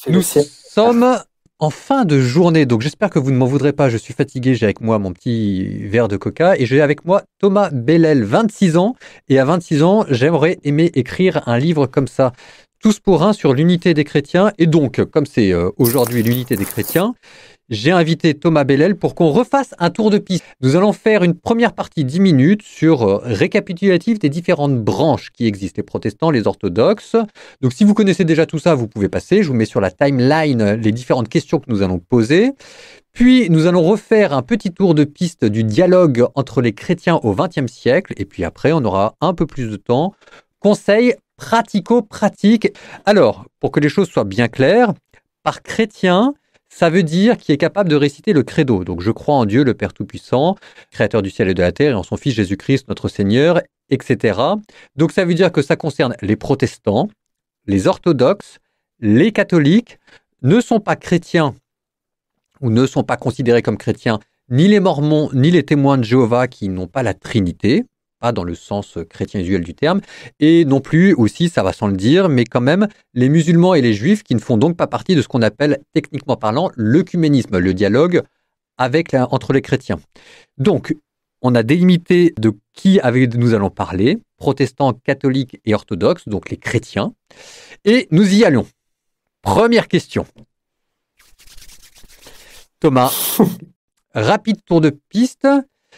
C'est le Nous ciel. sommes en fin de journée, donc j'espère que vous ne m'en voudrez pas. Je suis fatigué, j'ai avec moi mon petit verre de coca et j'ai avec moi Thomas Bellel, 26 ans. Et à 26 ans, j'aimerais aimer écrire un livre comme ça. Tous pour un sur l'unité des chrétiens. Et donc, comme c'est aujourd'hui l'unité des chrétiens, j'ai invité Thomas Bellel pour qu'on refasse un tour de piste. Nous allons faire une première partie 10 minutes sur récapitulatif des différentes branches qui existent, les protestants, les orthodoxes. Donc si vous connaissez déjà tout ça, vous pouvez passer. Je vous mets sur la timeline les différentes questions que nous allons poser. Puis nous allons refaire un petit tour de piste du dialogue entre les chrétiens au XXe siècle. Et puis après, on aura un peu plus de temps. Conseils pratico-pratiques. Alors, pour que les choses soient bien claires, par chrétien, ça veut dire qui est capable de réciter le credo. Donc, je crois en Dieu, le Père Tout-Puissant, créateur du ciel et de la terre, et en son Fils Jésus-Christ, notre Seigneur, etc. Donc, ça veut dire que ça concerne les protestants, les orthodoxes, les catholiques, ne sont pas chrétiens ou ne sont pas considérés comme chrétiens, ni les mormons, ni les témoins de Jéhovah qui n'ont pas la Trinité, pas dans le sens chrétien usuel du terme, et non plus aussi, ça va sans le dire, mais quand même, les musulmans et les juifs qui ne font donc pas partie de ce qu'on appelle, techniquement parlant, l'œcuménisme, le dialogue entre les chrétiens. Donc, on a délimité de qui nous allons parler, protestants, catholiques et orthodoxes, donc les chrétiens, et nous y allons. Première question. Thomas, rapide tour de piste.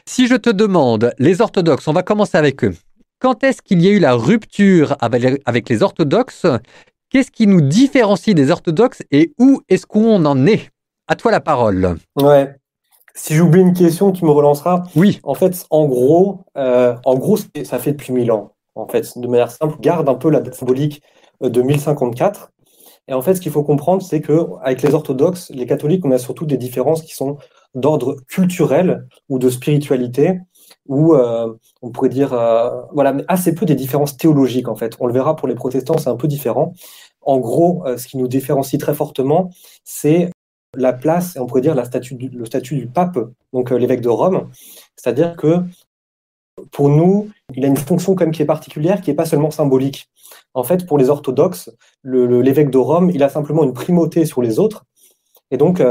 Si je te demande, les orthodoxes, on va commencer avec eux. Quand est-ce qu'il y a eu la rupture avec les orthodoxes? Qu'est-ce qui nous différencie des orthodoxes et où est-ce qu'on en est? À toi la parole. Ouais. Si j'oublie une question, tu me relanceras. Oui. En fait, ça fait depuis 1000 ans. En fait, de manière simple, garde un peu la date symbolique de 1054. Et en fait, ce qu'il faut comprendre, c'est que avec les orthodoxes, les catholiques, on a surtout des différences qui sont d'ordre culturel ou de spiritualité, ou on pourrait dire, voilà, mais assez peu des différences théologiques en fait. On le verra pour les protestants, c'est un peu différent. En gros, ce qui nous différencie très fortement, c'est la place, et on pourrait dire le statut du pape, donc l'évêque de Rome. C'est-à-dire que pour nous, il a une fonction quand même qui est particulière, qui n'est pas seulement symbolique. En fait, pour les orthodoxes, l'évêque de Rome, il a simplement une primauté sur les autres. Et donc,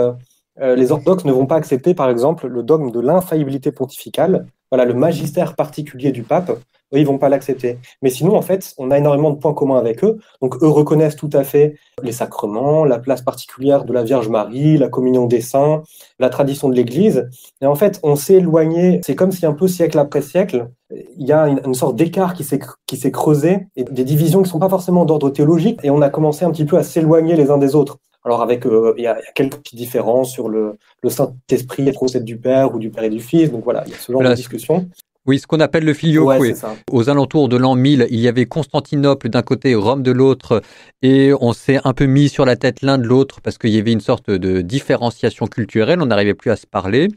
les orthodoxes ne vont pas accepter, par exemple, le dogme de l'infaillibilité pontificale, voilà, le magistère particulier du pape. Eux, ils vont pas l'accepter. Mais sinon, en fait, on a énormément de points communs avec eux. Donc, eux reconnaissent tout à fait les sacrements, la place particulière de la Vierge Marie, la communion des saints, la tradition de l'Église. Et en fait, on s'est éloigné. C'est comme si un peu siècle après siècle, il y a une sorte d'écart qui s'est creusé et des divisions qui sont pas forcément d'ordre théologique. Et on a commencé un petit peu à s'éloigner les uns des autres. Alors avec, il y a quelques petites différences sur le Saint-Esprit, le procède du Père ou du Père et du Fils. Donc voilà, il y a ce genre de discussion. Oui, ce qu'on appelle le filioque. Ouais, Oui. c'est ça. Aux alentours de l'an 1000, il y avait Constantinople d'un côté, Rome de l'autre, et on s'est un peu mis sur la tête l'un de l'autre parce qu'il y avait une sorte de différenciation culturelle, on n'arrivait plus à se parler.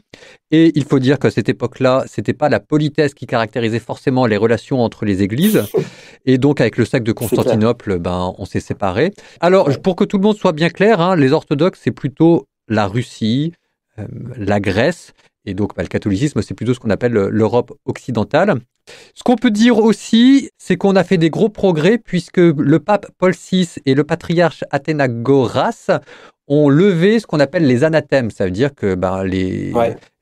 Et il faut dire qu'à cette époque-là, c'était pas la politesse qui caractérisait forcément les relations entre les églises. Et donc, avec le sac de Constantinople, on s'est séparés. Alors, pour que tout le monde soit bien clair, hein, les orthodoxes, c'est plutôt la Russie, la Grèce. Et donc, le catholicisme, c'est plutôt ce qu'on appelle l'Europe occidentale. Ce qu'on peut dire aussi, c'est qu'on a fait des gros progrès puisque le pape Paul VI et le patriarche Athénagoras ont levé ce qu'on appelle les anathèmes. Ça veut dire que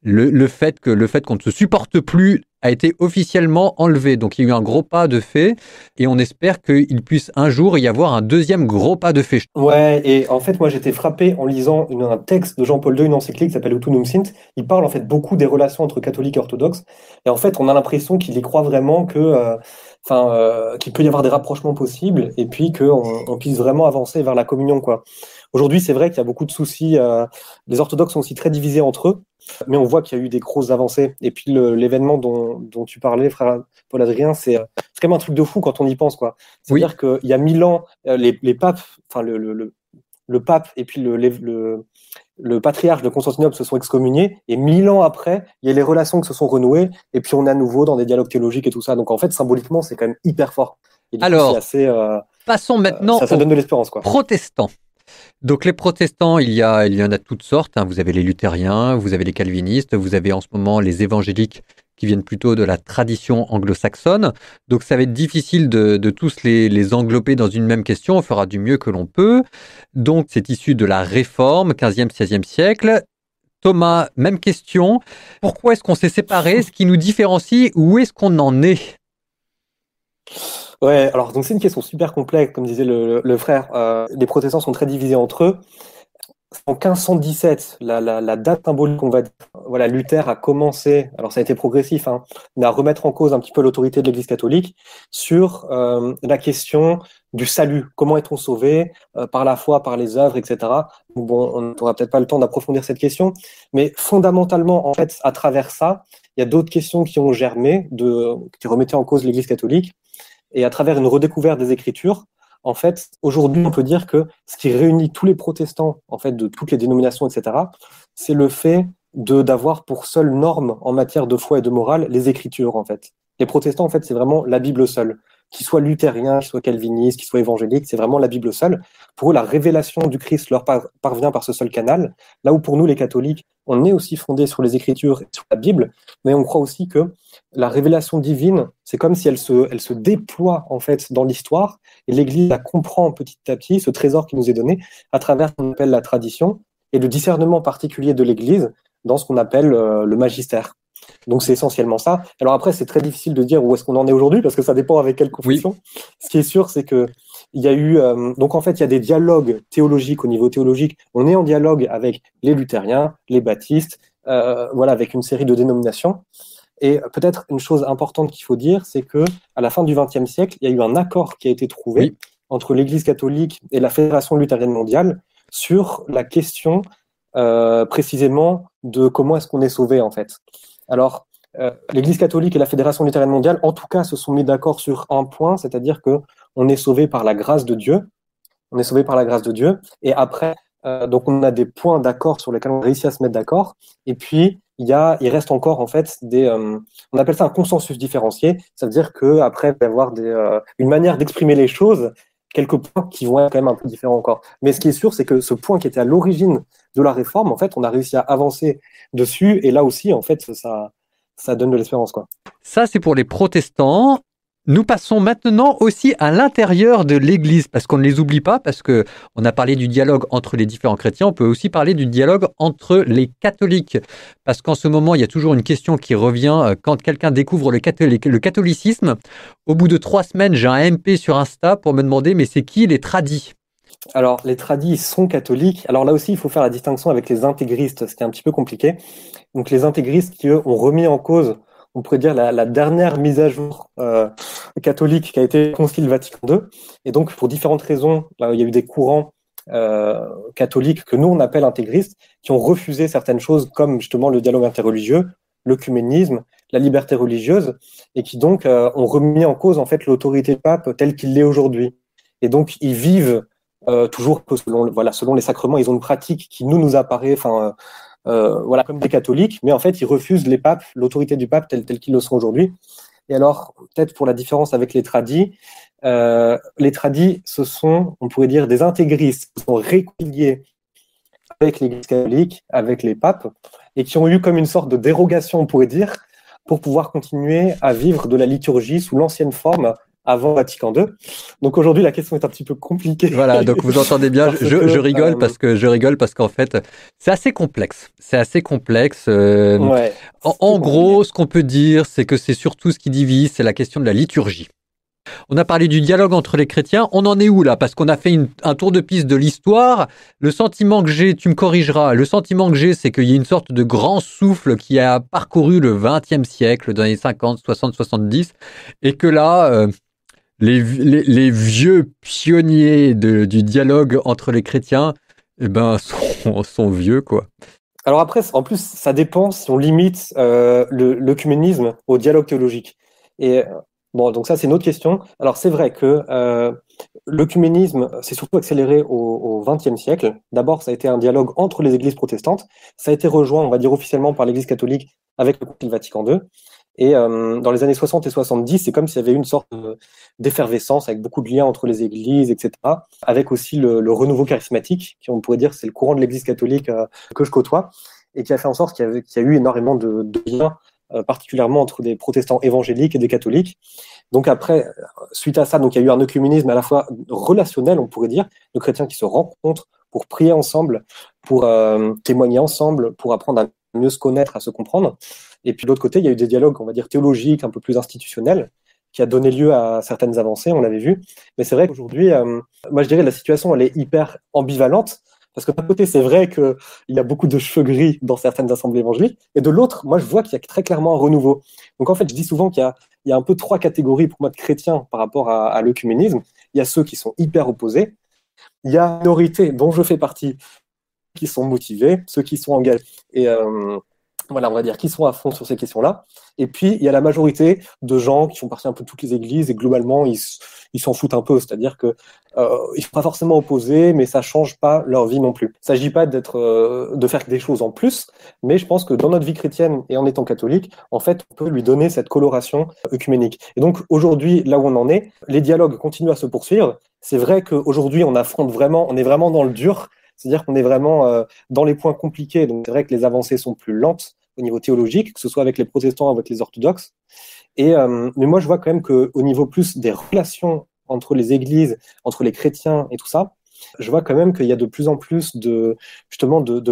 le fait qu'on ne se supporte plus a été officiellement enlevé. Donc, il y a eu un gros pas de fait et on espère qu'il puisse un jour y avoir un deuxième gros pas de fait. Ouais, et en fait, moi, j'étais frappé en lisant un texte de Jean-Paul II, une encyclique qui s'appelle Autunum Sint. Il parle en fait beaucoup des relations entre catholiques et orthodoxes. Et en fait, on a l'impression qu'il y croit vraiment qu'il peut y avoir des rapprochements possibles et puis qu'on puisse vraiment avancer vers la communion, quoi. Aujourd'hui, c'est vrai qu'il y a beaucoup de soucis. Les orthodoxes sont aussi très divisés entre eux, mais on voit qu'il y a eu des grosses avancées. Et puis l'événement dont tu parlais, frère Paul-Adrien, c'est quand même un truc de fou quand on y pense, quoi. C'est-à-dire qu'il y a 1000 ans, les papes, enfin le pape et puis le patriarche de Constantinople se sont excommuniés, et 1000 ans après, il y a les relations qui se sont renouées, et puis on est à nouveau dans des dialogues théologiques et tout ça. Donc en fait, symboliquement, c'est quand même hyper fort. Et du Alors, coup, c'est assez, passons maintenant ça donne de l'espérance, quoi. Protestants. Donc les protestants, il y en a toutes sortes. Hein. Vous avez les luthériens, vous avez les calvinistes, vous avez en ce moment les évangéliques qui viennent plutôt de la tradition anglo-saxonne. Donc ça va être difficile de tous les englober dans une même question. On fera du mieux que l'on peut. Donc c'est issu de la Réforme, 15e, 16e siècle. Thomas, même question. Pourquoi est-ce qu'on s'est séparés? Ce qui nous différencie, où est-ce qu'on en est? Ouais, alors donc c'est une question super complexe, comme disait le frère. Les protestants sont très divisés entre eux. En 1517, la date symbolique, on va dire, voilà, Luther a commencé, alors ça a été progressif, hein, mais à remettre en cause un petit peu l'autorité de l'Église catholique sur la question du salut. Comment est-on sauvé par la foi, par les œuvres, etc. Bon, on n'aura peut-être pas le temps d'approfondir cette question, mais fondamentalement, en fait, à travers ça, il y a d'autres questions qui ont germé, qui remettaient en cause l'Église catholique. Et à travers une redécouverte des Écritures, en fait, aujourd'hui, on peut dire que ce qui réunit tous les protestants, en fait, de toutes les dénominations, etc., c'est le fait d'avoir pour seule norme en matière de foi et de morale les Écritures, en fait. Les protestants, en fait, c'est vraiment la Bible seule. Qu'ils soient luthériens, qu'ils soient calvinistes, qu'ils soient évangéliques, c'est vraiment la Bible seule. Pour eux, la révélation du Christ leur parvient par ce seul canal. Là où pour nous, les catholiques, on est aussi fondé sur les Écritures et sur la Bible, mais on croit aussi que la révélation divine, c'est comme si elle se déploie en fait dans l'histoire, et l'Église la comprend petit à petit, ce trésor qui nous est donné, à travers ce qu'on appelle la tradition et le discernement particulier de l'Église dans ce qu'on appelle le magistère. Donc c'est essentiellement ça. Alors après, c'est très difficile de dire où est-ce qu'on en est aujourd'hui, parce que ça dépend avec quelle confession. Oui. Ce qui est sûr, c'est que il y a eu donc en fait il y a des dialogues théologiques au niveau théologique. On est en dialogue avec les luthériens, les baptistes, voilà, avec une série de dénominations. Et peut-être une chose importante qu'il faut dire, c'est que à la fin du XXe siècle, il y a eu un accord qui a été trouvé entre l'Église catholique et la Fédération luthérienne mondiale sur la question précisément de comment est-ce qu'on est sauvé en fait. Alors, l'Église catholique et la Fédération luthérienne mondiale, en tout cas, se sont mis d'accord sur un point, c'est-à-dire que on est sauvé par la grâce de Dieu. On est sauvé par la grâce de Dieu. Et après, donc on a des points d'accord sur lesquels on réussit à se mettre d'accord. Et puis il reste encore en fait on appelle ça un consensus différencié. Ça veut dire que après il va y avoir une manière d'exprimer les choses, quelques points qui vont être quand même un peu différents encore. Mais ce qui est sûr, c'est que ce point qui était à l'origine de la réforme, en fait, on a réussi à avancer dessus. Et là aussi, en fait, ça donne de l'espérance, quoi. Ça, c'est pour les protestants. Nous passons maintenant aussi à l'intérieur de l'Église, parce qu'on ne les oublie pas, parce que on a parlé du dialogue entre les différents chrétiens, on peut aussi parler du dialogue entre les catholiques, parce qu'en ce moment, il y a toujours une question qui revient quand quelqu'un découvre le catholicisme. Au bout de 3 semaines, j'ai un MP sur Insta pour me demander, mais c'est qui les tradis? Alors, les tradis sont catholiques. Alors là aussi, il faut faire la distinction avec les intégristes, ce qui est un petit peu compliqué. Donc, les intégristes qui, eux, ont remis en cause, on pourrait dire, la dernière mise à jour catholique qui a été le Concile Vatican II. Et donc, pour différentes raisons, là, il y a eu des courants catholiques que nous, on appelle intégristes, qui ont refusé certaines choses comme justement le dialogue interreligieux, l'œcuménisme, la liberté religieuse, et qui donc ont remis en cause en fait l'autorité du pape telle qu'il l'est aujourd'hui. Et donc, ils vivent toujours selon les sacrements, ils ont une pratique qui nous apparaît, voilà, comme des catholiques, mais en fait, ils refusent les papes, l'autorité du pape telle qu'ils le sont aujourd'hui. Et alors, peut-être pour la différence avec les tradis, ce sont, on pourrait dire, des intégristes qui sont réconciliés avec l'Église catholique, avec les papes, et qui ont eu comme une sorte de dérogation, on pourrait dire, pour pouvoir continuer à vivre de la liturgie sous l'ancienne forme avant Vatican II. Donc aujourd'hui, la question est un petit peu compliquée. Voilà, donc vous entendez bien, je rigole parce qu'en fait, c'est assez complexe. C'est assez complexe. Ouais, en gros, ce qu'on peut dire, c'est que c'est surtout ce qui divise, c'est la question de la liturgie. On a parlé du dialogue entre les chrétiens. On en est où là? Parce qu'on a fait un tour de piste de l'histoire. Le sentiment que j'ai, tu me corrigeras, le sentiment que j'ai, c'est qu'il y a une sorte de grand souffle qui a parcouru le XXe siècle, dans les 50, 60, 70, et que là, les vieux pionniers du dialogue entre les chrétiens, eh ben, sont vieux, quoi. Alors après, en plus, ça dépend si on limite l'œcuménisme au dialogue théologique. Et bon, donc ça, c'est une autre question. Alors c'est vrai que l'œcuménisme s'est surtout accéléré au XXe siècle. D'abord, ça a été un dialogue entre les églises protestantes. Ça a été rejoint, on va dire officiellement, par l'Église catholique avec le Concile Vatican II. Et dans les années 60 et 70, c'est comme s'il y avait une sorte d'effervescence avec beaucoup de liens entre les églises, etc. Avec aussi le renouveau charismatique, qui on pourrait dire c'est le courant de l'Église catholique que je côtoie, et qui a fait en sorte qu'il y a eu énormément de liens particulièrement entre des protestants évangéliques et des catholiques. Donc après, suite à ça, donc il y a eu un œcuménisme à la fois relationnel, on pourrait dire, de chrétiens qui se rencontrent pour prier ensemble, pour témoigner ensemble, pour apprendre à mieux se connaître, à se comprendre. Et puis de l'autre côté, il y a eu des dialogues, on va dire, théologiques, un peu plus institutionnels, qui a donné lieu à certaines avancées, on l'avait vu. Mais c'est vrai qu'aujourd'hui, moi je dirais la situation, elle est hyper ambivalente, parce que d'un côté, c'est vrai qu'il y a beaucoup de cheveux gris dans certaines assemblées évangéliques, et de l'autre, moi je vois qu'il y a très clairement un renouveau. Donc en fait, je dis souvent qu'il y a un peu trois catégories pour moi de chrétiens par rapport à l'œcuménisme. Il y a ceux qui sont hyper opposés, il y a une minorité dont je fais partie, qui sont motivés, ceux qui sont engagés. Et voilà, on va dire, qui sont à fond sur ces questions-là. Et puis, il y a la majorité de gens qui font partie un peu de toutes les églises et globalement, ils s'en foutent un peu. C'est-à-dire que ils ne sont pas forcément opposés, mais ça ne change pas leur vie non plus. Il ne s'agit pas de faire des choses en plus, mais je pense que dans notre vie chrétienne et en étant catholique, en fait, on peut lui donner cette coloration œcuménique. Et donc, aujourd'hui, là où on en est, les dialogues continuent à se poursuivre. C'est vrai qu'aujourd'hui, on est vraiment dans le dur. C'est-à-dire qu'on est vraiment dans les points compliqués. Donc, c'est vrai que les avancées sont plus lentes au niveau théologique, que ce soit avec les protestants ou avec les orthodoxes. Mais moi, je vois quand même qu'au niveau plus des relations entre les églises, entre les chrétiens et tout ça, je vois quand même qu'il y a de plus en plus de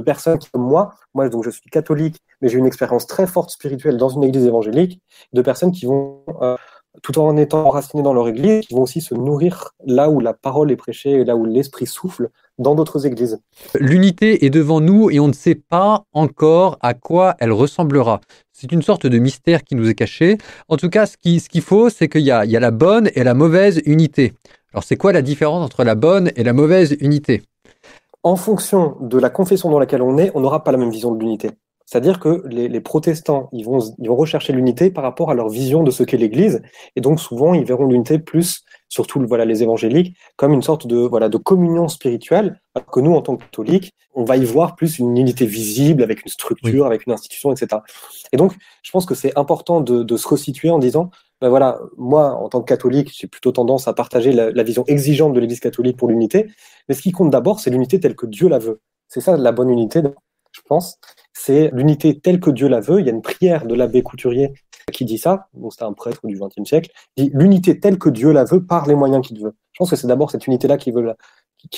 personnes comme moi, donc je suis catholique, mais j'ai une expérience très forte spirituelle dans une église évangélique, de personnes qui vont, tout en étant enracinées dans leur église, qui vont aussi se nourrir là où la parole est prêchée, là où l'esprit souffle, dans d'autres églises. L'unité est devant nous et on ne sait pas encore à quoi elle ressemblera. C'est une sorte de mystère qui nous est caché. En tout cas, ce qu'il faut, c'est qu'il y a la bonne et la mauvaise unité. Alors, c'est quoi la différence entre la bonne et la mauvaise unité? En fonction de la confession dans laquelle on est, on n'aura pas la même vision de l'unité. C'est-à-dire que les protestants, ils vont rechercher l'unité par rapport à leur vision de ce qu'est l'Église, et donc souvent ils verront l'unité plus, surtout les évangéliques, comme une sorte de communion spirituelle, alors que nous, en tant que catholiques, on va y voir plus une unité visible, avec une structure, avec une institution, etc. Et donc, je pense que c'est important de se resituer en disant, moi, en tant que catholique, j'ai plutôt tendance à partager la vision exigeante de l'Église catholique pour l'unité, mais ce qui compte d'abord, c'est l'unité telle que Dieu la veut. C'est ça la bonne unité, je pense. C'est l'unité telle que Dieu la veut. Il y a une prière de l'abbé Couturier qui dit ça, donc c'était un prêtre du XXe siècle, il dit l'unité telle que Dieu la veut par les moyens qu'il veut. Je pense que c'est d'abord cette unité-là qu'il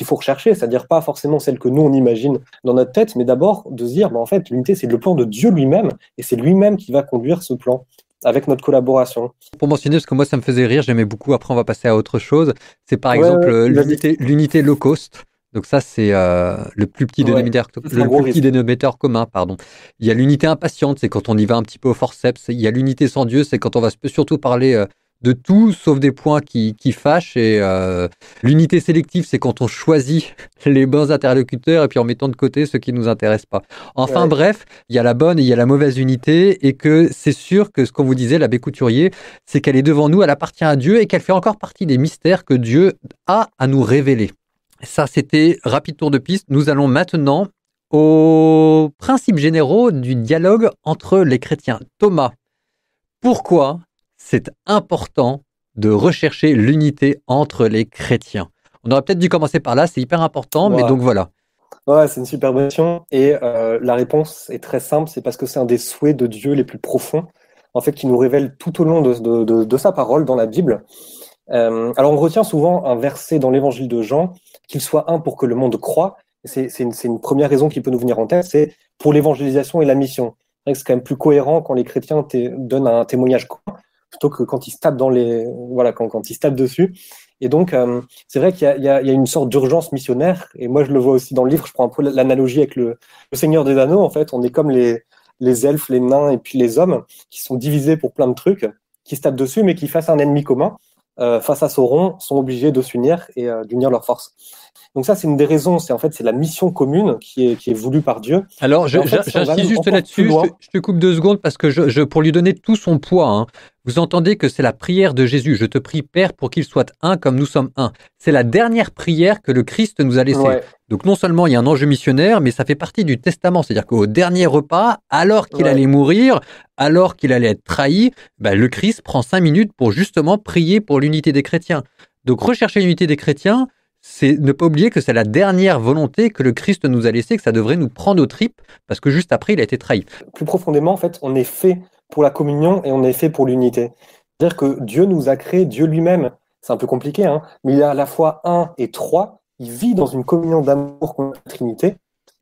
faut rechercher, c'est-à-dire pas forcément celle que nous on imagine dans notre tête, mais d'abord de se dire, en fait, l'unité c'est le plan de Dieu lui-même, et c'est lui-même qui va conduire ce plan avec notre collaboration. Pour mentionner, parce que moi ça me faisait rire, j'aimais beaucoup, après on va passer à autre chose, c'est par exemple l'unité low cost. Donc ça, c'est le plus petit dénominateur commun, pardon. Il y a l'unité impatiente, c'est quand on y va un petit peu au forceps. Il y a l'unité sans Dieu, c'est quand on va surtout parler de tout, sauf des points qui fâchent. Et l'unité sélective, c'est quand on choisit les bons interlocuteurs et puis en mettant de côté ceux qui ne nous intéressent pas. Enfin bref, il y a la bonne et il y a la mauvaise unité, et que c'est sûr que ce qu'on vous disait, l'abbé Couturier, c'est qu'elle est devant nous, elle appartient à Dieu et qu'elle fait encore partie des mystères que Dieu a à nous révéler. Ça, c'était rapide tour de piste. Nous allons maintenant aux principes généraux du dialogue entre les chrétiens. Thomas, pourquoi c'est important de rechercher l'unité entre les chrétiens? On aurait peut-être dû commencer par là, c'est hyper important, mais donc voilà. Ouais, c'est une super question. Et la réponse est très simple, c'est parce que c'est un des souhaits de Dieu les plus profonds, en fait, qui nous révèle tout au long de sa parole dans la Bible. Alors on retient souvent un verset dans l'évangile de Jean, qu'il soit un pour que le monde croie. C'est une première raison qui peut nous venir en tête, c'est pour l'évangélisation et la mission. C'est quand même plus cohérent quand les chrétiens donnent un témoignage commun, plutôt que quand ils se tapent quand ils se tapent dessus. Et donc c'est vrai qu'il y a une sorte d'urgence missionnaire, et moi je le vois aussi dans le livre, je prends un peu l'analogie avec le Seigneur des Anneaux. En fait, on est comme les elfes, les nains et puis les hommes, qui sont divisés pour plein de trucs, qui se tapent dessus, mais qui face à un ennemi commun, face à Sauron, sont obligés de s'unir et d'unir leurs forces. Donc ça, c'est une des raisons, c'est la mission commune qui est voulue par Dieu. Alors, j'insiste juste là-dessus, je te coupe 2 secondes parce que pour lui donner tout son poids, hein, vous entendez que c'est la prière de Jésus. Je te prie, Père, pour qu'il soit un comme nous sommes un. C'est la dernière prière que le Christ nous a laissée. Ouais. Donc non seulement il y a un enjeu missionnaire, mais ça fait partie du testament. C'est-à-dire qu'au dernier repas, alors qu'il allait mourir, alors qu'il allait être trahi, le Christ prend 5 minutes pour justement prier pour l'unité des chrétiens. Donc rechercher l'unité des chrétiens, c'est ne pas oublier que c'est la dernière volonté que le Christ nous a laissée, que ça devrait nous prendre aux tripes, parce que juste après, il a été trahi. Plus profondément, en fait, on est fait pour la communion et on est fait pour l'unité. C'est-à-dire que Dieu nous a créé, Dieu lui-même, c'est un peu compliqué, hein, mais il est à la fois un et trois, il vit dans une communion d'amour contre la Trinité,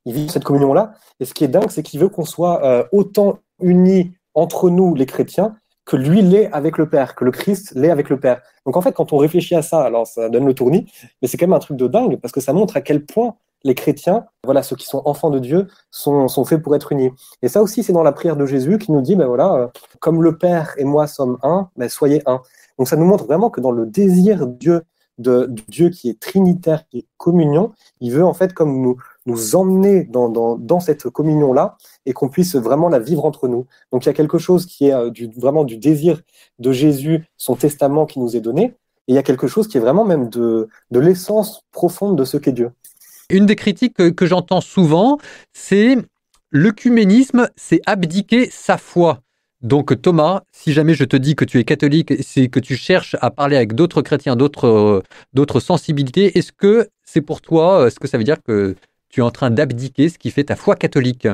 il vit cette communion-là, et ce qui est dingue, c'est qu'il veut qu'on soit autant unis entre nous, les chrétiens, que lui l'est avec le Père, que le Christ l'est avec le Père. Donc en fait, quand on réfléchit à ça, alors ça donne le tournis, mais c'est quand même un truc de dingue, parce que ça montre à quel point les chrétiens, voilà, ceux qui sont enfants de Dieu, sont faits pour être unis. Et ça aussi, c'est dans la prière de Jésus qui nous dit, ben voilà, comme le Père et moi sommes un, ben soyez un. Donc ça nous montre vraiment que dans le désir de Dieu qui est trinitaire, qui est communion, il veut en fait comme nous emmener dans cette communion-là et qu'on puisse vraiment la vivre entre nous. Donc il y a quelque chose qui est vraiment du désir de Jésus, son testament qui nous est donné, et il y a quelque chose qui est vraiment même de l'essence profonde de ce qu'est Dieu. Une des critiques que j'entends souvent, c'est l'œcuménisme, c'est abdiquer sa foi. Donc Thomas, si jamais je te dis que tu es catholique, c'est que tu cherches à parler avec d'autres chrétiens, d'autres sensibilités, est-ce que c'est pour toi, est-ce que ça veut dire que tu es en train d'abdiquer ce qui fait ta foi catholique?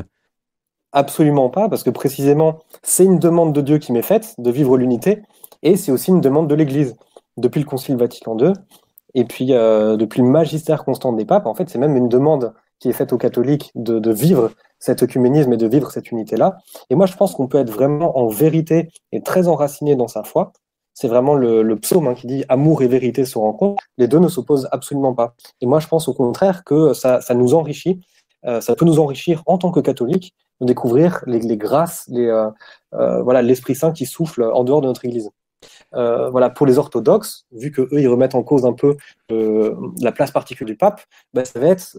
Absolument pas, parce que précisément, c'est une demande de Dieu qui m'est faite, de vivre l'unité, et c'est aussi une demande de l'Église. Depuis le Concile Vatican II, et puis depuis le magistère constant des papes, en fait, c'est même une demande qui est faite aux catholiques de vivre cet œcuménisme et de vivre cette unité-là. Et moi, je pense qu'on peut être vraiment en vérité et très enraciné dans sa foi. C'est vraiment le psaume qui dit « Amour et vérité se rencontrent ». Les deux ne s'opposent absolument pas. Et moi, je pense au contraire que ça nous enrichit. Ça peut nous enrichir en tant que catholiques, de découvrir les grâces, voilà, l'Esprit Saint qui souffle en dehors de notre Église. Voilà, pour les orthodoxes, vu que eux ils remettent en cause un peu la place particulière du pape, ben, ça va être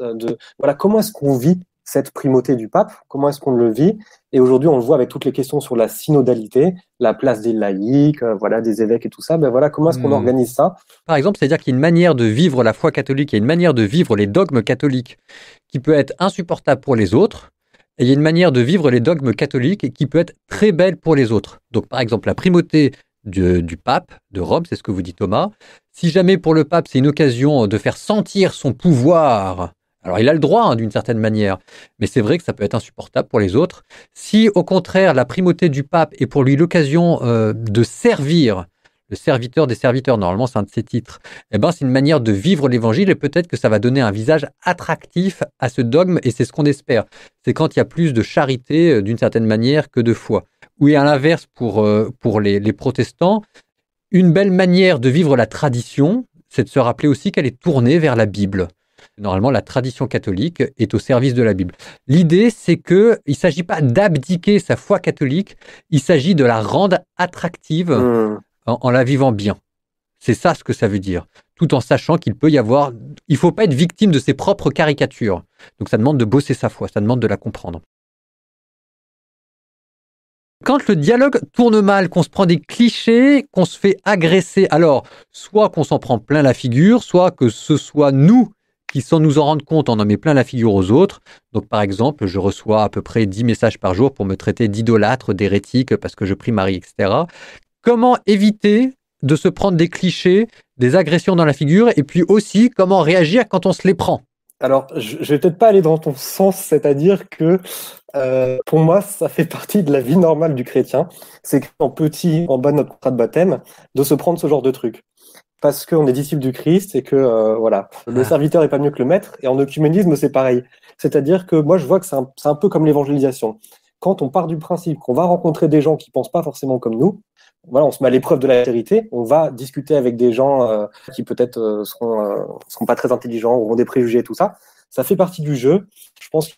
voilà, comment est-ce qu'on vit cette primauté du pape, comment est-ce qu'on le vit, et aujourd'hui on le voit avec toutes les questions sur la synodalité, la place des laïcs, voilà, des évêques et tout ça, ben voilà, comment est-ce qu'on organise ça? Par exemple, c'est-à-dire qu'il y a une manière de vivre la foi catholique, il y a une manière de vivre les dogmes catholiques qui peut être insupportable pour les autres, et il y a une manière de vivre les dogmes catholiques qui peut être très belle pour les autres. Donc par exemple, la primauté du pape de Rome, c'est ce que vous dit Thomas. Si jamais pour le pape, c'est une occasion de faire sentir son pouvoir, alors il a le droit d'une certaine manière, mais c'est vrai que ça peut être insupportable pour les autres. Si au contraire, la primauté du pape est pour lui l'occasion de servir, le serviteur des serviteurs, normalement c'est un de ses titres, eh ben, c'est une manière de vivre l'évangile et peut-être que ça va donner un visage attractif à ce dogme et c'est ce qu'on espère. C'est quand il y a plus de charité d'une certaine manière que de foi. Oui, à l'inverse, pour les protestants, une belle manière de vivre la tradition, c'est de se rappeler aussi qu'elle est tournée vers la Bible. Normalement, la tradition catholique est au service de la Bible. L'idée, c'est qu'il ne s'agit pas d'abdiquer sa foi catholique, il s'agit de la rendre attractive en la vivant bien. C'est ça ce que ça veut dire. Tout en sachant qu'il peut y avoir... Il ne faut pas être victime de ses propres caricatures. Donc ça demande de bosser sa foi, ça demande de la comprendre. Quand le dialogue tourne mal, qu'on se prend des clichés, qu'on se fait agresser, alors soit qu'on s'en prend plein la figure, soit que ce soit nous qui, sans nous en rendre compte, en met plein la figure aux autres. Donc par exemple, je reçois à peu près 10 messages par jour pour me traiter d'idolâtre, d'hérétique, parce que je prie Marie, etc. Comment éviter de se prendre des clichés, des agressions dans la figure, et puis aussi comment réagir quand on se les prend? Alors, je vais peut-être pas aller dans ton sens, c'est-à-dire que pour moi, ça fait partie de la vie normale du chrétien. C'est qu'en petit, en bas de notre contrat de baptême, de se prendre ce genre de truc. Parce qu'on est disciple du Christ et que voilà, le serviteur est pas mieux que le maître. Et en œcuménisme, c'est pareil. C'est-à-dire que moi, je vois que c'est un peu comme l'évangélisation. Quand on part du principe qu'on va rencontrer des gens qui pensent pas forcément comme nous, voilà, on se met à l'épreuve de la vérité. On va discuter avec des gens qui peut-être seront pas très intelligents, auront des préjugés et tout ça. Ça fait partie du jeu. Je pense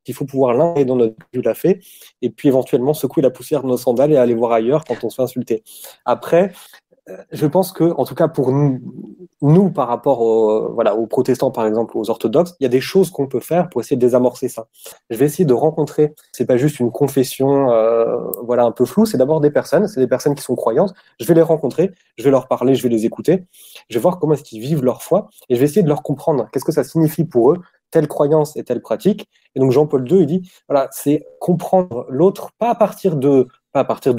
qu'il faut pouvoir l'intégrer dans notre vie de la fait et puis éventuellement secouer la poussière de nos sandales et aller voir ailleurs quand on se fait insulter. Après, je pense que, en tout cas pour nous par rapport aux protestants, par exemple, aux orthodoxes, il y a des choses qu'on peut faire pour essayer de désamorcer ça. Je vais essayer de rencontrer, c'est pas juste une confession voilà, un peu floue, c'est d'abord des personnes, c'est des personnes qui sont croyantes, je vais les rencontrer, je vais leur parler, je vais les écouter, je vais voir comment est-ce qu'ils vivent leur foi, et je vais essayer de leur comprendre qu'est-ce que ça signifie pour eux, telle croyance et telle pratique. Et donc Jean-Paul II, il dit, voilà, c'est comprendre l'autre, pas à partir de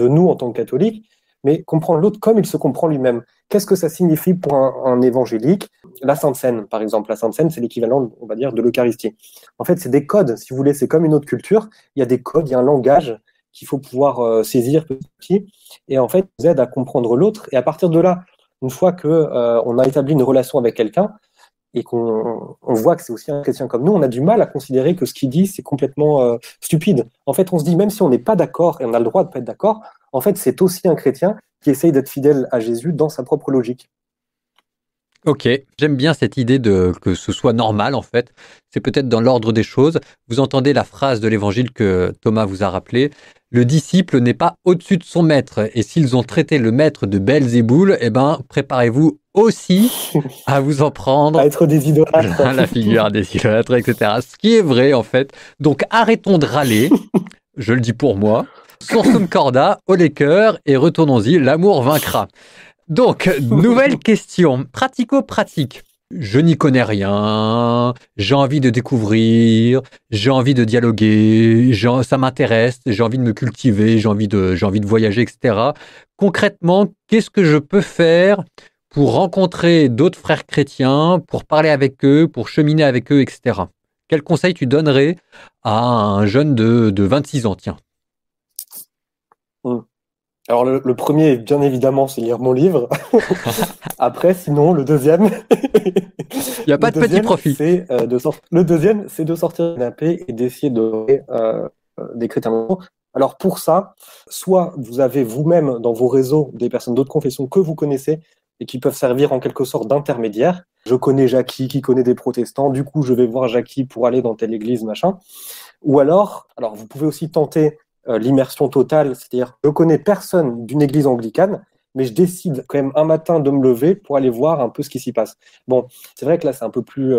nous en tant que catholiques, mais comprendre l'autre comme il se comprend lui-même. Qu'est-ce que ça signifie pour un évangélique? La Sainte Seine, par exemple. La Sainte Seine, c'est l'équivalent, on va dire, de l'Eucharistie. En fait, c'est des codes, si vous voulez, c'est comme une autre culture. Il y a des codes, il y a un langage qu'il faut pouvoir saisir petit à petit, et en fait, nous aide à comprendre l'autre. Et à partir de là, une fois que on a établi une relation avec quelqu'un, et qu'on voit que c'est aussi un chrétien comme nous, on a du mal à considérer que ce qu'il dit, c'est complètement stupide. En fait, on se dit, même si on n'est pas d'accord, et on a le droit de ne pas être d'accord, en fait, c'est aussi un chrétien qui essaye d'être fidèle à Jésus dans sa propre logique. Ok, j'aime bien cette idée de que ce soit normal en fait. C'est peut-être dans l'ordre des choses. Vous entendez la phrase de l'évangile que Thomas vous a rappelé. Le disciple n'est pas au-dessus de son maître. Et s'ils ont traité le maître de Belzéboul, eh ben, préparez-vous aussi à vous en prendre À être des idolâtres. plein la figure des idolâtres, etc. Ce qui est vrai en fait. Donc arrêtons de râler. Je le dis pour moi. Sursum corda, au les cœurs et retournons-y. L'amour vaincra. Donc, nouvelle question, pratico-pratique. Je n'y connais rien, j'ai envie de découvrir, j'ai envie de dialoguer, ça m'intéresse, j'ai envie de me cultiver, j'ai envie de voyager, etc. Concrètement, qu'est-ce que je peux faire pour rencontrer d'autres frères chrétiens, pour parler avec eux, pour cheminer avec eux, etc. Quel conseil tu donnerais à un jeune de 26 ans, tiens? Alors le premier, bien évidemment, c'est lire mon livre. Après, sinon, le deuxième, Il n'y a pas de petit profit. le deuxième, c'est de sortir du canapé et d'essayer des chrétiens. Alors pour ça, soit vous avez vous-même dans vos réseaux des personnes d'autres confessions que vous connaissez et qui peuvent servir en quelque sorte d'intermédiaire. Je connais Jackie qui connaît des protestants, du coup je vais voir Jackie pour aller dans telle église, machin. Ou alors vous pouvez aussi tenter l'immersion totale, c'est-à-dire je connais personne d'une église anglicane, mais je décide quand même un matin de me lever pour aller voir un peu ce qui s'y passe. Bon, c'est vrai que là c'est un peu plus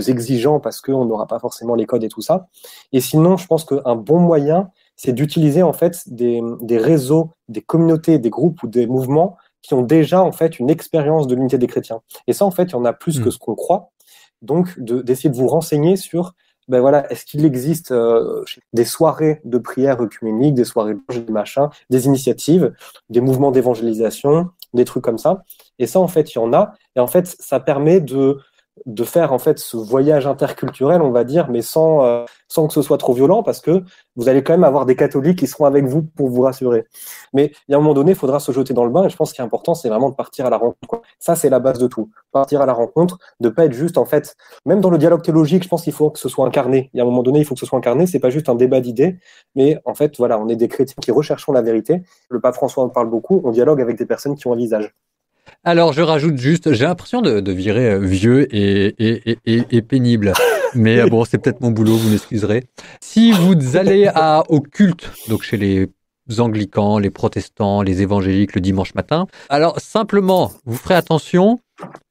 exigeant parce qu'on n'aura pas forcément les codes et tout ça. Et sinon, je pense qu'un bon moyen, c'est d'utiliser en fait des réseaux, des communautés, des groupes ou des mouvements qui ont déjà en fait une expérience de l'unité des chrétiens. Et ça, en fait, il y en a plus que ce qu'on croit. Donc, d'essayer de vous renseigner sur ben voilà, est-ce qu'il existe des soirées de prière œcuménique, des soirées des machins, des initiatives, des mouvements d'évangélisation, des trucs comme ça. Et ça, en fait, il y en a. Et en fait, ça permet de faire en fait ce voyage interculturel, on va dire, mais sans que ce soit trop violent, parce que vous allez quand même avoir des catholiques qui seront avec vous pour vous rassurer. Mais il y a un moment donné, il faudra se jeter dans le bain, et je pense qu'il est important, c'est vraiment de partir à la rencontre. Ça, c'est la base de tout. Partir à la rencontre, de pas être juste, en fait, même dans le dialogue théologique, je pense qu'il faut que ce soit incarné. Il y a un moment donné, il faut que ce soit incarné, c'est pas juste un débat d'idées, mais en fait, voilà, on est des chrétiens qui recherchons la vérité. Le pape François en parle beaucoup, on dialogue avec des personnes qui ont un visage. Alors, je rajoute juste, j'ai l'impression de virer vieux et pénible. Mais bon, c'est peut-être mon boulot, vous m'excuserez. Si vous allez au culte, donc chez les anglicans, les protestants, les évangéliques le dimanche matin, alors simplement, vous ferez attention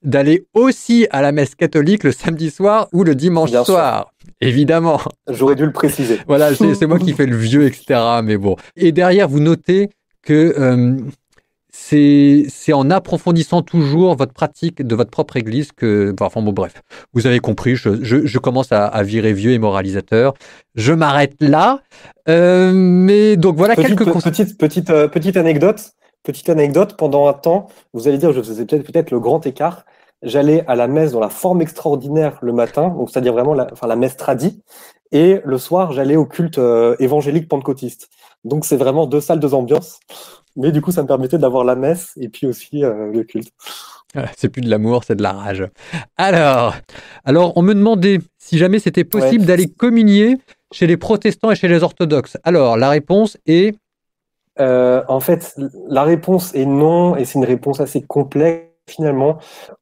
d'aller aussi à la messe catholique le samedi soir ou le dimanche soir. Évidemment. J'aurais dû le préciser. Voilà, c'est moi qui fais le vieux, etc. Mais bon. Et derrière, vous notez que c'est en approfondissant toujours votre pratique de votre propre église que... Enfin bon, bref, vous avez compris, je commence à virer vieux et moralisateur. Je m'arrête là. Mais donc voilà quelques conseils. Petite anecdote, pendant un temps, vous allez dire, je faisais peut-être le grand écart. J'allais à la messe dans la forme extraordinaire le matin, donc c'est-à-dire vraiment la messe tradie, et le soir, j'allais au culte évangélique pentecôtiste. Donc c'est vraiment deux salles, deux ambiances. Mais du coup, ça me permettait d'avoir la messe et puis aussi le culte. C'est plus de l'amour, c'est de la rage. Alors, on me demandait si jamais c'était possible d'aller communier chez les protestants et chez les orthodoxes. Alors, la réponse est... En fait, la réponse est non, et c'est une réponse assez complexe. Finalement,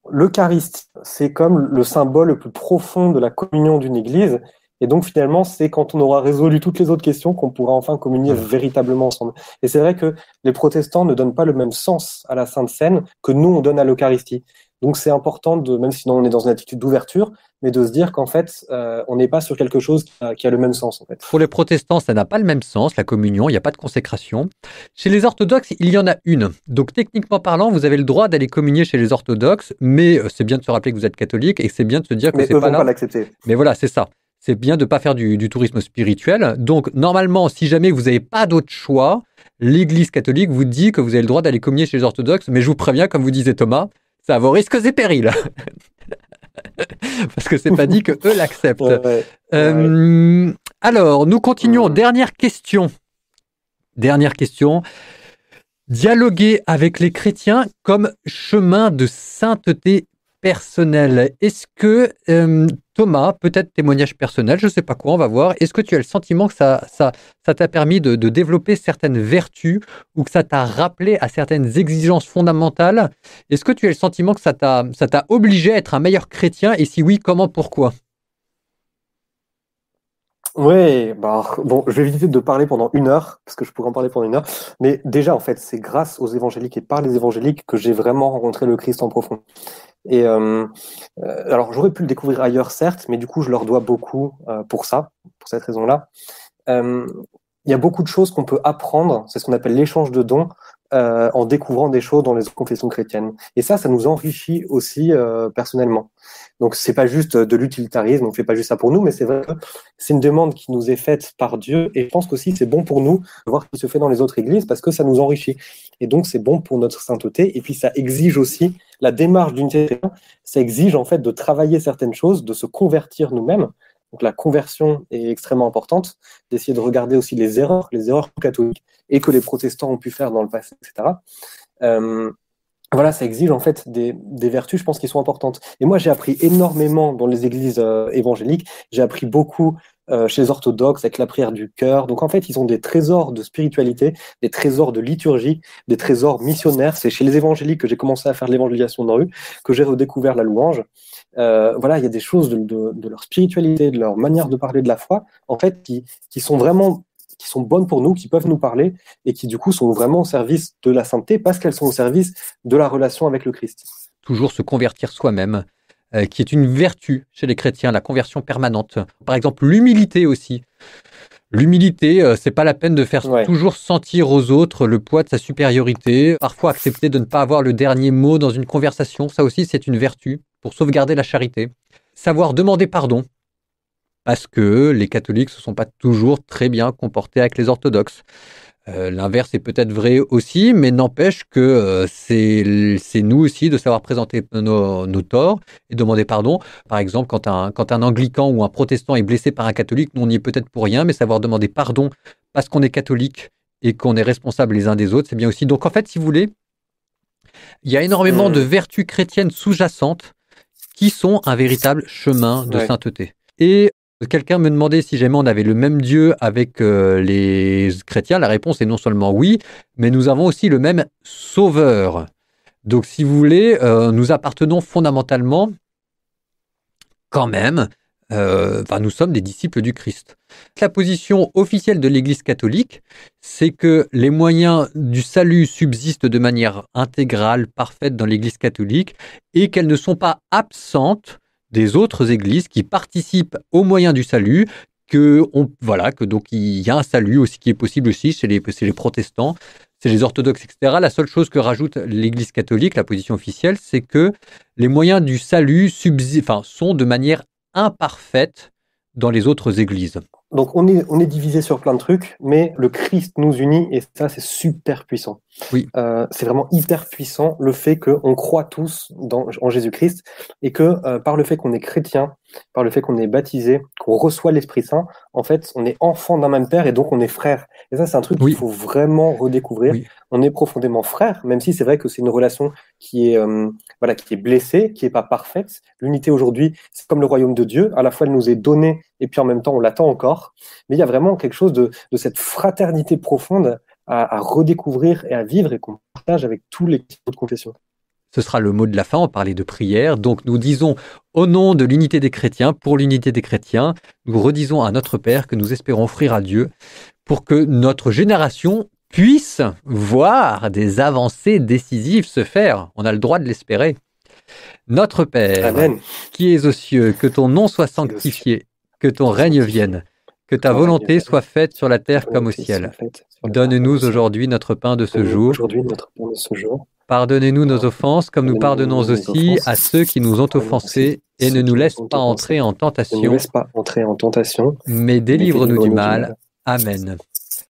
l'Eucharistie, c'est comme le symbole le plus profond de la communion d'une église. Et donc, finalement, c'est quand on aura résolu toutes les autres questions qu'on pourra enfin communier véritablement ensemble. Et c'est vrai que les protestants ne donnent pas le même sens à la Sainte Seine que nous, on donne à l'Eucharistie. Donc, c'est important, même si on est dans une attitude d'ouverture, mais de se dire qu'en fait, on n'est pas sur quelque chose qui a le même sens. En fait. Pour les protestants, ça n'a pas le même sens, la communion, il n'y a pas de consécration. Chez les orthodoxes, il y en a une. Donc, techniquement parlant, vous avez le droit d'aller communier chez les orthodoxes, mais c'est bien de se rappeler que vous êtes catholique et c'est bien de se dire que c'est pas là. Pas l'accepter. Mais voilà, c'est ça. C'est bien de ne pas faire du tourisme spirituel. Donc, normalement, si jamais vous n'avez pas d'autre choix, l'Église catholique vous dit que vous avez le droit d'aller communier chez les orthodoxes, mais je vous préviens, comme vous disait Thomas, ça a vos risques et périls. Parce que c'est pas dit que eux l'acceptent. Alors, nous continuons. Dernière question. Dernière question. Dialoguer avec les chrétiens comme chemin de sainteté personnelle. Est-ce que, Thomas, peut-être témoignage personnel, je ne sais pas quoi, on va voir, est-ce que tu as le sentiment que ça t'a permis de développer certaines vertus ou que ça t'a rappelé à certaines exigences fondamentales? Est-ce que tu as le sentiment que ça t'a obligé à être un meilleur chrétien? Et si oui, comment, pourquoi? Ouais, bah, bon, je vais éviter de parler pendant 1 heure, parce que je pourrais en parler pendant 1 heure, mais déjà, en fait, c'est grâce aux évangéliques et par les évangéliques que j'ai vraiment rencontré le Christ en profond. Et alors, j'aurais pu le découvrir ailleurs, certes, mais du coup, je leur dois beaucoup pour ça, pour cette raison-là. Euh, il y a beaucoup de choses qu'on peut apprendre, c'est ce qu'on appelle l'échange de dons, en découvrant des choses dans les confessions chrétiennes. Et ça nous enrichit aussi personnellement. Donc c'est pas juste de l'utilitarisme, on fait pas juste ça pour nous, mais c'est vrai que c'est une demande qui nous est faite par Dieu, et je pense qu'aussi c'est bon pour nous de voir ce qui se fait dans les autres églises, parce que ça nous enrichit. Et donc c'est bon pour notre sainteté, et puis ça exige aussi la démarche d'unité, ça exige en fait de travailler certaines choses, de se convertir nous-mêmes. Donc la conversion est extrêmement importante, d'essayer de regarder aussi les erreurs catholiques et que les protestants ont pu faire dans le passé, etc. Voilà, ça exige en fait des vertus, je pense, qui sont importantes. Et moi, j'ai appris énormément dans les églises évangéliques. J'ai appris beaucoup chez les orthodoxes avec la prière du cœur. Donc en fait, ils ont des trésors de spiritualité, des trésors de liturgie, des trésors missionnaires. C'est chez les évangéliques que j'ai commencé à faire de l'évangélisation dans la rue, que j'ai redécouvert la louange. Voilà, il y a des choses de leur spiritualité, de leur manière de parler de la foi, en fait, qui sont vraiment, qui sont bonnes pour nous, qui peuvent nous parler et qui du coup sont vraiment au service de la sainteté parce qu'elles sont au service de la relation avec le Christ. Toujours se convertir soi-même, qui est une vertu chez les chrétiens, la conversion permanente. Par exemple, l'humilité aussi. L'humilité, c'est pas la peine de faire toujours sentir aux autres le poids de sa supériorité. Parfois, accepter de ne pas avoir le dernier mot dans une conversation, ça aussi, c'est une vertu pour sauvegarder la charité. Savoir demander pardon, parce que les catholiques se sont pas toujours très bien comportés avec les orthodoxes. L'inverse est peut-être vrai aussi, mais n'empêche que c'est nous aussi de savoir présenter nos torts et demander pardon. Par exemple, quand un anglican ou un protestant est blessé par un catholique, nous on y est peut-être pour rien, mais savoir demander pardon parce qu'on est catholique et qu'on est responsable les uns des autres, c'est bien aussi. Donc en fait, si vous voulez, il y a énormément de vertus chrétiennes sous-jacentes qui sont un véritable chemin de sainteté. Et quelqu'un me demandait si jamais on avait le même Dieu avec les chrétiens. La réponse est non seulement oui, mais nous avons aussi le même Sauveur. Donc, si vous voulez, nous appartenons fondamentalement, quand même, nous sommes des disciples du Christ. La position officielle de l'Église catholique, c'est que les moyens du salut subsistent de manière intégrale, parfaite dans l'Église catholique, et qu'elles ne sont pas absentes des autres églises qui participent aux moyens du salut, que donc il y a un salut aussi qui est possible aussi chez les protestants, chez les orthodoxes, etc. La seule chose que rajoute l'Église catholique, la position officielle, c'est que les moyens du salut sont de manière imparfaite dans les autres églises. Donc on est divisé sur plein de trucs, mais le Christ nous unit et ça c'est super puissant. Oui. C'est vraiment hyper puissant le fait qu'on croit tous en Jésus-Christ et que par le fait qu'on est chrétien, par le fait qu'on est baptisé, qu'on reçoit l'Esprit Saint, en fait on est enfant d'un même Père et donc on est frère. Et ça c'est un truc qu'il faut vraiment redécouvrir. Oui. On est profondément frère, même si c'est vrai que c'est une relation qui est blessée, qui est pas parfaite. L'unité aujourd'hui, c'est comme le royaume de Dieu. À la fois, elle nous est donnée et puis en même temps, on l'attend encore. Mais il y a vraiment quelque chose de cette fraternité profonde à redécouvrir et à vivre et qu'on partage avec tous les autres confessions. Ce sera le mot de la fin, on parlait de prière. Donc nous disons au nom de l'unité des chrétiens, pour l'unité des chrétiens, nous redisons à notre Père que nous espérons offrir à Dieu pour que notre génération puisse voir des avancées décisives se faire. On a le droit de l'espérer. Notre Père, Amen. Qui es aux cieux, que ton nom soit sanctifié, que ton règne vienne, que ta volonté soit faite sur la terre comme au ciel. Donne-nous aujourd'hui notre pain de ce jour. Pardonnez-nous nos offenses comme nous pardonnons aussi à ceux qui nous ont offensés et ne nous laisse pas entrer en tentation, mais délivre-nous du mal. Amen.